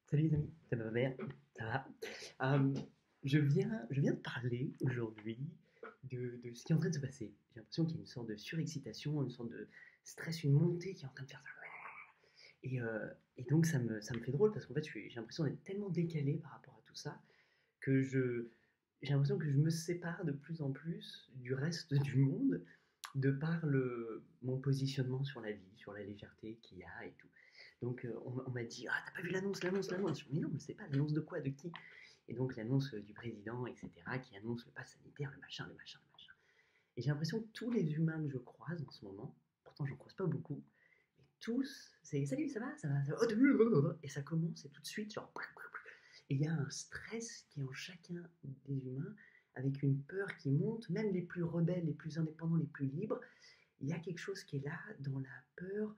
Salut les amis, ça va bien? Ça va? Euh, je viens de parler aujourd'hui de ce qui est en train de se passer. J'ai l'impression qu'il y a une sorte de surexcitation, une sorte de stress, une montée qui est en train de faire ça. Et, euh, et donc ça me fait drôle parce qu'en fait j'ai l'impression d'être tellement décalé par rapport à tout ça que j'ai l'impression que je me sépare de plus en plus du reste du monde de par mon positionnement sur la vie, sur la légèreté qu'il y a et tout. Donc on m'a dit: «Ah, t'as pas vu l'annonce, l'annonce, l'annonce?» Mais non, je sais pas, l'annonce de quoi, de qui? Et donc l'annonce du président, etc., qui annonce le pass sanitaire, le machin, le machin, le machin. Et j'ai l'impression que tous les humains que je croise en ce moment, pourtant j'en croise pas beaucoup, mais tous, c'est salut, ça va, ça va, et ça commence et tout de suite, genre, et il y a un stress qui est en chacun des humains, avec une peur qui monte, même les plus rebelles, les plus indépendants, les plus libres, il y a quelque chose qui est là, dans la peur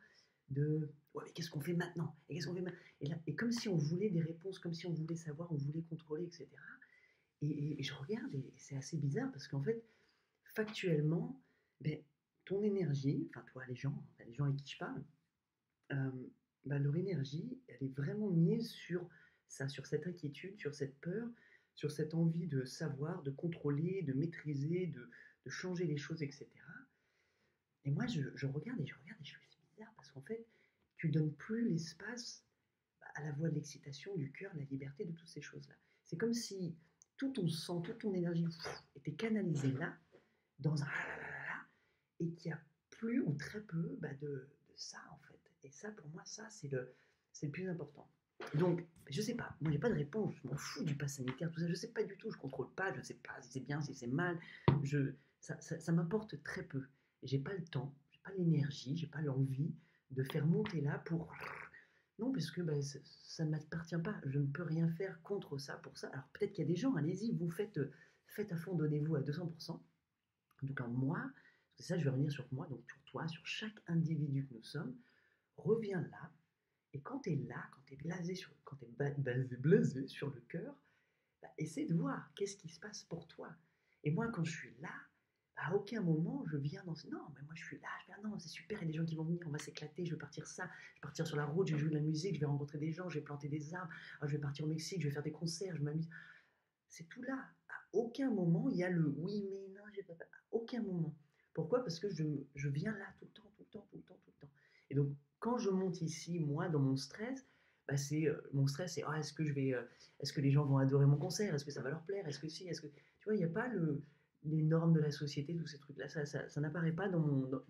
de ouais, mais qu'est-ce qu'on fait maintenant? Et qu'est-ce qu'on fait maintenant? Et comme si on voulait des réponses, comme si on voulait savoir, on voulait contrôler, etc. Et je regarde et c'est assez bizarre parce qu'en fait, factuellement, ben, ton énergie, enfin toi, les gens avec qui je parle, euh, ben, leur énergie, elle est vraiment mise sur ça, sur cette inquiétude, sur cette peur, sur cette envie de savoir, de contrôler, de maîtriser, de changer les choses, etc. Et moi, je regarde et je regarde et je fais c'est bizarre parce qu'en fait, tu donnes plus l'espace à la voix de l'excitation, du cœur, de la liberté, de toutes ces choses-là. C'est comme si tout ton sang, toute ton énergie était canalisée là, dans un et qu'il n'y a plus ou très peu de ça en fait. Et ça, pour moi, ça, c'est le plus important. Donc, je sais pas, moi j'ai pas de réponse, je m'en fous du pass sanitaire, tout ça, je sais pas du tout, je contrôle pas, je sais pas si c'est bien, si c'est mal, ça m'importe très peu. J'ai pas le temps, j'ai pas l'énergie, j'ai pas l'envie de faire monter là pour. Non, parce que bah, ça ne m'appartient pas, je ne peux rien faire contre ça, pour ça. Alors peut-être qu'il y a des gens, allez-y, vous faites à fond, donnez-vous à 200%. En tout cas, moi, parce que ça, je vais revenir sur moi, donc sur toi, sur chaque individu que nous sommes, reviens là, et quand tu es là, quand tu es blasé sur, quand t'es blasé sur le cœur, bah, essaie de voir qu'est-ce qui se passe pour toi. Et moi, quand je suis là, à aucun moment je viens dans ce. Non, mais moi je suis là, je fais non, c'est super, il y a des gens qui vont venir, on va s'éclater, je vais partir ça, je vais partir sur la route, je vais jouer de la musique, je vais rencontrer des gens, je vais planter des arbres, je vais partir au Mexique, je vais faire des concerts, je m'amuse. C'est tout là. À aucun moment il y a le oui, mais non, j'ai pas. À aucun moment. Pourquoi? Parce que je viens là tout le temps, tout le temps, tout le temps, tout le temps. Et donc, quand je monte ici, moi, dans mon stress, bah, mon stress, c'est est-ce que est-ce que les gens vont adorer mon concert? Est-ce que ça va leur plaire? Est-ce que si? Est-ce que tu vois, il n'y a pas les normes de la société, tous ces trucs-là. Ça n'apparaît pas dans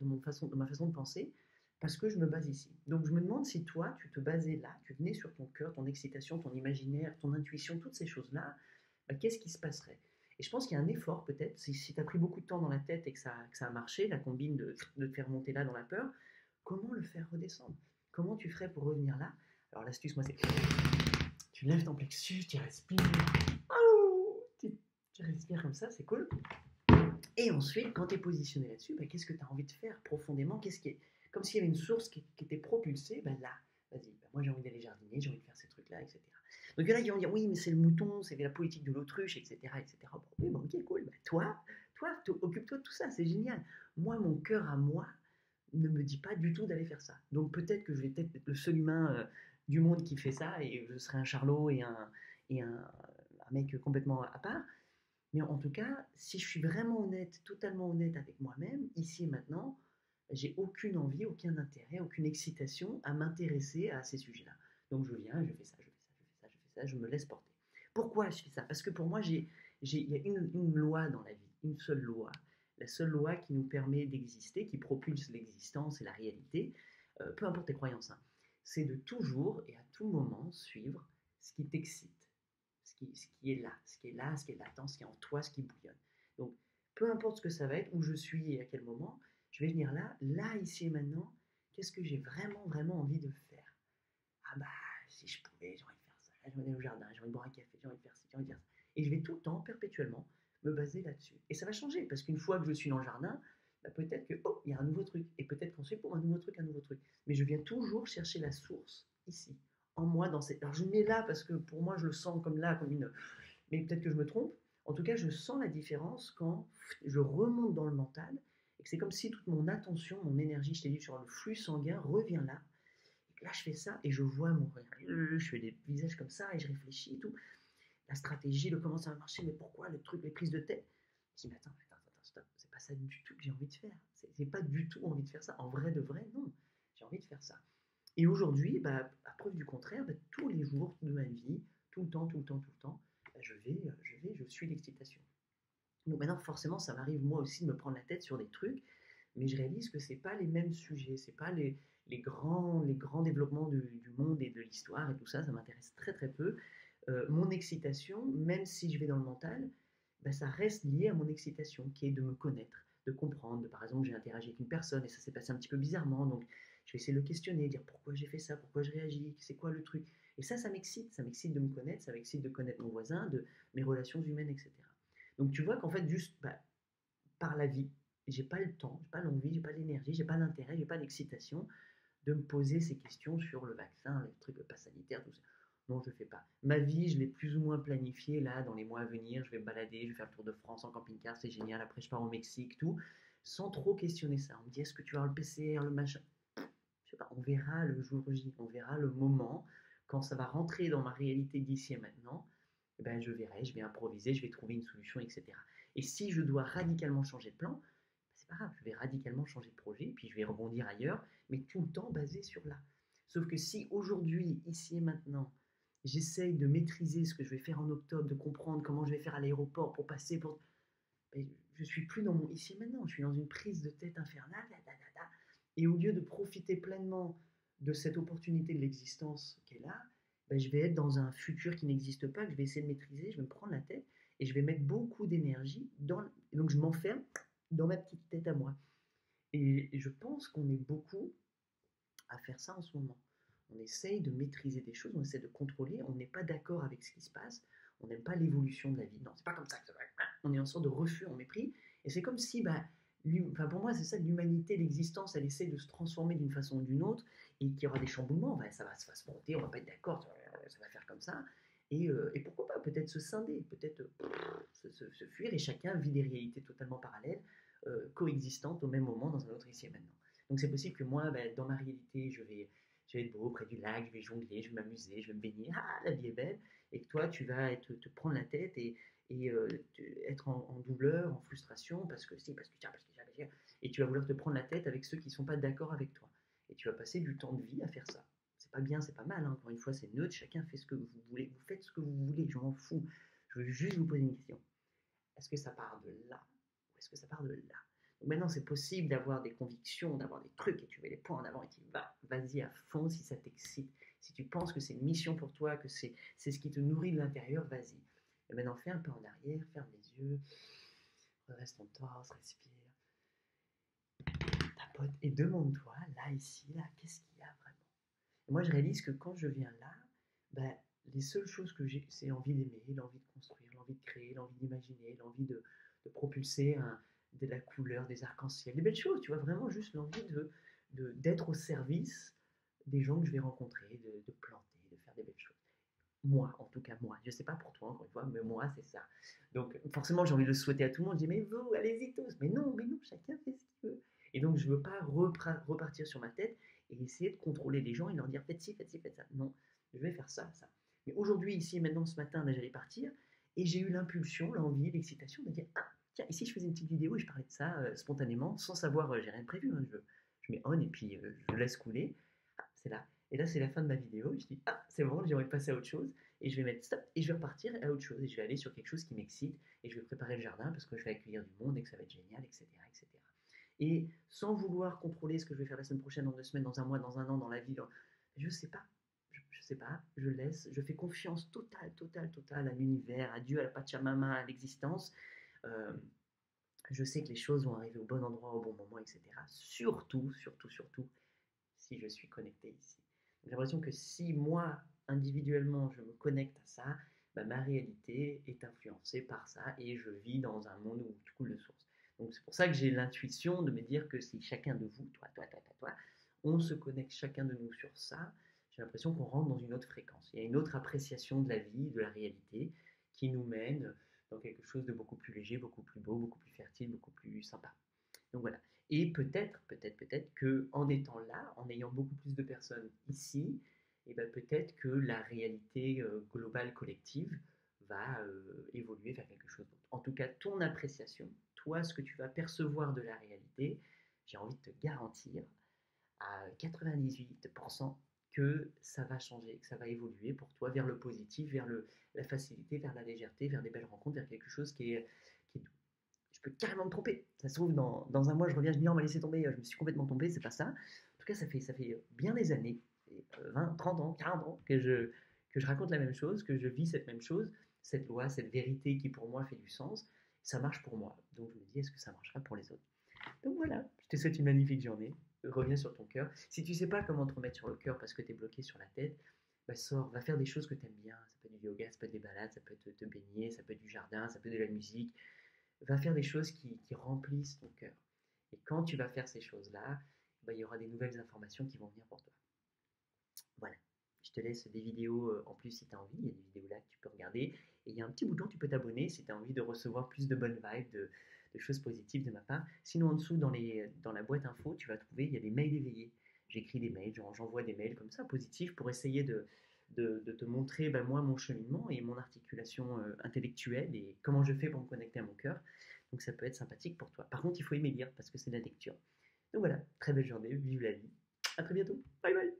ma façon de penser parce que je me base ici. Donc, je me demande si toi, tu te basais là, tu venais sur ton cœur, ton excitation, ton imaginaire, ton intuition, toutes ces choses-là, bah, qu'est-ce qui se passerait? Et je pense qu'il y a un effort peut-être, si tu as pris beaucoup de temps dans la tête et que ça a marché, la combine de te faire monter là dans la peur, comment le faire redescendre? Comment tu ferais pour revenir là? Alors l'astuce, moi, c'est tu lèves ton plexus, tu respires, tu respires comme ça, c'est cool. Et ensuite, quand tu es positionné là-dessus, bah, qu'est-ce que tu as envie de faire profondément? Comme s'il y avait une source qui était propulsée, bah, là, vas-y, bah, moi j'ai envie d'aller jardiner, j'ai envie de faire ces trucs-là, etc. Donc il y en a qui vont dire oui, mais c'est le mouton, c'est la politique de l'autruche, etc. etc. Bon, oui, bon, ok, cool. Bah, toi, occupe-toi de tout ça, c'est génial. Moi, mon cœur à moi ne me dit pas du tout d'aller faire ça. Donc peut-être que je vais peut-être être le seul humain du monde qui fait ça et je serai un charlot et un mec complètement à part. Mais en tout cas, si je suis vraiment honnête, totalement honnête avec moi-même, ici et maintenant, j'ai aucune envie, aucun intérêt, aucune excitation à m'intéresser à ces sujets-là. Donc je viens, je fais ça, je fais ça, je fais ça, je fais ça, je me laisse porter. Pourquoi je fais ça? Parce que pour moi, il y a une loi dans la vie, une seule loi. La seule loi qui nous permet d'exister, qui propulse l'existence et la réalité, peu importe tes croyances, hein, c'est de toujours et à tout moment suivre ce qui t'excite, ce qui est là, ce qui est là, ce qui est latent, ce qui est en toi, ce qui bouillonne. Donc, peu importe ce que ça va être, où je suis et à quel moment, je vais venir là, là, ici et maintenant, qu'est-ce que j'ai vraiment, vraiment envie de faire? Ah bah, si je pouvais, j'ai envie de faire ça, j'ai envie d'aller au jardin, j'ai envie de boire un café, j'ai envie de faire ci, j'ai envie de faire ça. Et je vais tout le temps, perpétuellement, me baser là-dessus. Et ça va changer, parce qu'une fois que je suis dans le jardin, bah peut-être que, oh, il y a un nouveau truc. Et peut-être qu'ensuite, pour un nouveau truc, un nouveau truc. Mais je viens toujours chercher la source, ici, en moi, dans cette. Alors je mets là, parce que pour moi, je le sens comme là, comme une. Mais peut-être que je me trompe. En tout cas, je sens la différence quand je remonte dans le mental, et que c'est comme si toute mon attention, mon énergie, je t'ai dit, sur le flux sanguin, revient là, Là, je fais ça et je vois mon regard. Je fais des visages comme ça et je réfléchis et tout. La stratégie, le comment ça va marcher, mais pourquoi, le truc, les prises de tête. Je dis, mais attends, stop, c'est pas ça du tout que j'ai envie de faire. C'est pas du tout envie de faire ça. En vrai de vrai, non. J'ai envie de faire ça. Et aujourd'hui, bah, à preuve du contraire, bah, tous les jours de ma vie, tout le temps, bah, je suis l'excitation. Donc maintenant, forcément, ça m'arrive moi aussi de me prendre la tête sur des trucs, mais je réalise que c'est pas les mêmes sujets, c'est pas les grands développements du monde et de l'histoire et tout ça, ça m'intéresse très très peu. Mon excitation, même si je vais dans le mental, bah, ça reste lié à mon excitation, qui est de me connaître, de comprendre. Par exemple, j'ai interagi avec une personne et ça s'est passé un petit peu bizarrement, donc je vais essayer de le questionner, dire pourquoi j'ai fait ça, pourquoi je réagis, c'est quoi le truc. Et ça m'excite, ça m'excite de me connaître, ça m'excite de connaître mon voisin, de mes relations humaines, etc. Donc tu vois qu'en fait, juste bah, par la vie, j'ai pas le temps, j'ai pas l'envie, j'ai pas l'énergie, j'ai pas l'intérêt, j'ai pas l'excitation de me poser ces questions sur le vaccin, les trucs, le pass sanitaire, tout ça. Non, je ne fais pas. Ma vie, je l'ai plus ou moins planifiée là, dans les mois à venir. Je vais me balader, je vais faire le tour de France en camping-car, c'est génial. Après, je pars au Mexique, tout, sans trop questionner ça. On me dit, est-ce que tu vas avoir le PCR, le machin. Je sais pas, on verra le jour J, on verra le moment, quand ça va rentrer dans ma réalité d'ici et maintenant. Eh ben, je verrai, je vais improviser, je vais trouver une solution, etc. Et si je dois radicalement changer de plan, c'est pas grave, je vais radicalement changer de projet, puis je vais rebondir ailleurs, mais tout le temps basé sur là. Sauf que si aujourd'hui, ici et maintenant, j'essaye de maîtriser ce que je vais faire en octobre, de comprendre comment je vais faire à l'aéroport pour passer pour... Ben, je suis plus dans mon ici et maintenant, je suis dans une prise de tête infernale, et au lieu de profiter pleinement de cette opportunité de l'existence qui est là, ben, je vais être dans un futur qui n'existe pas, que je vais essayer de maîtriser, je vais me prendre la tête, et je vais mettre beaucoup d'énergie dans... Et donc je m'enferme dans ma petite tête à moi. Et je pense qu'on est beaucoup à faire ça en ce moment. On essaye de maîtriser des choses, on essaie de contrôler, on n'est pas d'accord avec ce qui se passe, on n'aime pas l'évolution de la vie. Non, c'est pas comme ça que ça va. On est en sorte de refus, en mépris. Et c'est comme si, bah, enfin pour moi, c'est ça, l'humanité, l'existence, elle essaie de se transformer d'une façon ou d'une autre, et qu'il y aura des chamboulements, ça va se frotter, on va pas être d'accord, ça va faire comme ça. Et pourquoi pas, peut-être se scinder, peut-être se fuir, et chacun vit des réalités totalement parallèles, coexistantes au même moment dans un autre ici et maintenant. Donc c'est possible que moi, ben, dans ma réalité, je vais être beau près du lac, je vais jongler, je vais m'amuser, je vais me baigner, ah, la vie est belle, et que toi, tu vas te prendre la tête et être en douleur, en frustration, parce que si, parce que tiens, et tu vas vouloir te prendre la tête avec ceux qui ne sont pas d'accord avec toi. Et tu vas passer du temps de vie à faire ça. C'est pas bien, c'est pas mal, hein. Encore une fois, c'est neutre, chacun fait ce que vous voulez, vous faites ce que vous voulez, je m'en fous. Je veux juste vous poser une question. Est-ce que ça part de là ou est-ce que ça part de là? Donc maintenant, c'est possible d'avoir des convictions, d'avoir des trucs et tu mets les points en avant et tu vas, vas-y à fond si ça t'excite. Si tu penses que c'est une mission pour toi, que c'est ce qui te nourrit de l'intérieur, vas-y. Et maintenant, fais un pas en arrière, ferme les yeux, redresse ton torse, respire, tapote et demande-toi, là, ici, là, qu'est-ce qu'il y a vraiment? Et moi, je réalise que quand je viens là, ben, les seules choses que j'ai, c'est l'envie d'aimer, l'envie de construire, l'envie de créer, l'envie d'imaginer, l'envie de propulser de la couleur, des arcs-en-ciel, des belles choses, tu vois, vraiment juste l'envie d'être au service des gens que je vais rencontrer, de planter, de faire des belles choses. Moi, en tout cas, moi. Je ne sais pas pour toi, encore une fois, mais moi, c'est ça. Donc, forcément, j'ai envie de le souhaiter à tout le monde. Je dis, mais vous, allez-y tous. Mais non, chacun fait ce qu'il veut. Et donc, je ne veux pas repartir sur ma tête et essayer de contrôler les gens et leur dire, faites ci, faites ci, faites ça. Non, je vais faire ça, ça. Mais aujourd'hui, ici, maintenant, ce matin, j'allais partir et j'ai eu l'impulsion, l'envie, l'excitation de dire, ah, tiens, ici, je faisais une petite vidéo et je parlais de ça spontanément, sans savoir, j'ai rien prévu. Hein, je mets on et puis je laisse couler. Ah, c'est là. Et là, c'est la fin de ma vidéo. Je dis, ah, c'est bon, j'ai envie de passer à autre chose. Et je vais mettre stop et je vais repartir à autre chose. Et je vais aller sur quelque chose qui m'excite. Et je vais préparer le jardin parce que je vais accueillir du monde et que ça va être génial, etc. etc. Et sans vouloir contrôler ce que je vais faire la semaine prochaine, dans 2 semaines, dans un mois, dans un an, dans la vie, je sais pas. Je sais pas, je laisse, je fais confiance totale à l'univers, à Dieu, à la Pachamama, à l'existence. Euh, je sais que les choses vont arriver au bon endroit, au bon moment, etc. Surtout, si je suis connecté ici. J'ai l'impression que si moi, individuellement, je me connecte à ça, bah, ma réalité est influencée par ça et je vis dans un monde où tout coule de source. Donc c'est pour ça que j'ai l'intuition de me dire que si chacun de vous, toi, on se connecte chacun de nous sur ça, j'ai l'impression qu'on rentre dans une autre fréquence. Il y a une autre appréciation de la vie, de la réalité, qui nous mène dans quelque chose de beaucoup plus léger, beaucoup plus beau, beaucoup plus fertile, beaucoup plus sympa. Donc voilà. Et peut-être que en étant là, en ayant beaucoup plus de personnes ici, et ben peut-être que la réalité globale collective va évoluer vers quelque chose d'autre. En tout cas, ton appréciation, toi, ce que tu vas percevoir de la réalité, j'ai envie de te garantir à 98% que ça va changer, que ça va évoluer pour toi vers le positif, vers la facilité, vers la légèreté, vers des belles rencontres, vers quelque chose qui est doux. Je peux carrément me tromper. Ça se trouve, dans un mois, je reviens, je me dis, on va laisser tomber, je me suis complètement trompé, c'est pas ça. En tout cas, ça fait bien des années, 20, 30 ans, 40 ans, que je raconte la même chose, que je vis cette même chose, cette loi, cette vérité qui pour moi fait du sens. Ça marche pour moi. Donc je me dis, est-ce que ça marchera pour les autres? Donc voilà, je te souhaite une magnifique journée. Reviens sur ton cœur. Si tu sais pas comment te remettre sur le cœur parce que tu es bloqué sur la tête, bah sors, va faire des choses que tu aimes bien. Ça peut être du yoga, ça peut être des balades, ça peut être te baigner, ça peut être du jardin, ça peut être de la musique. Va faire des choses qui remplissent ton cœur. Et quand tu vas faire ces choses-là, bah, il y aura des nouvelles informations qui vont venir pour toi. Voilà. Je te laisse des vidéos en plus si tu as envie. Il y a des vidéos là que tu peux regarder. Et il y a un petit bouton, tu peux t'abonner si tu as envie de recevoir plus de bonnes vibes, de choses positives de ma part. Sinon, en dessous, dans la boîte info, tu vas trouver, il y a des mails éveillés. J'écris des mails, j'envoie des mails comme ça, positifs, pour essayer de te montrer ben, moi mon cheminement et mon articulation intellectuelle et comment je fais pour me connecter à mon cœur. Donc ça peut être sympathique pour toi. Par contre, il faut aimer lire parce que c'est de la lecture. Donc voilà, très belle journée, vive la vie. À très bientôt. Bye bye.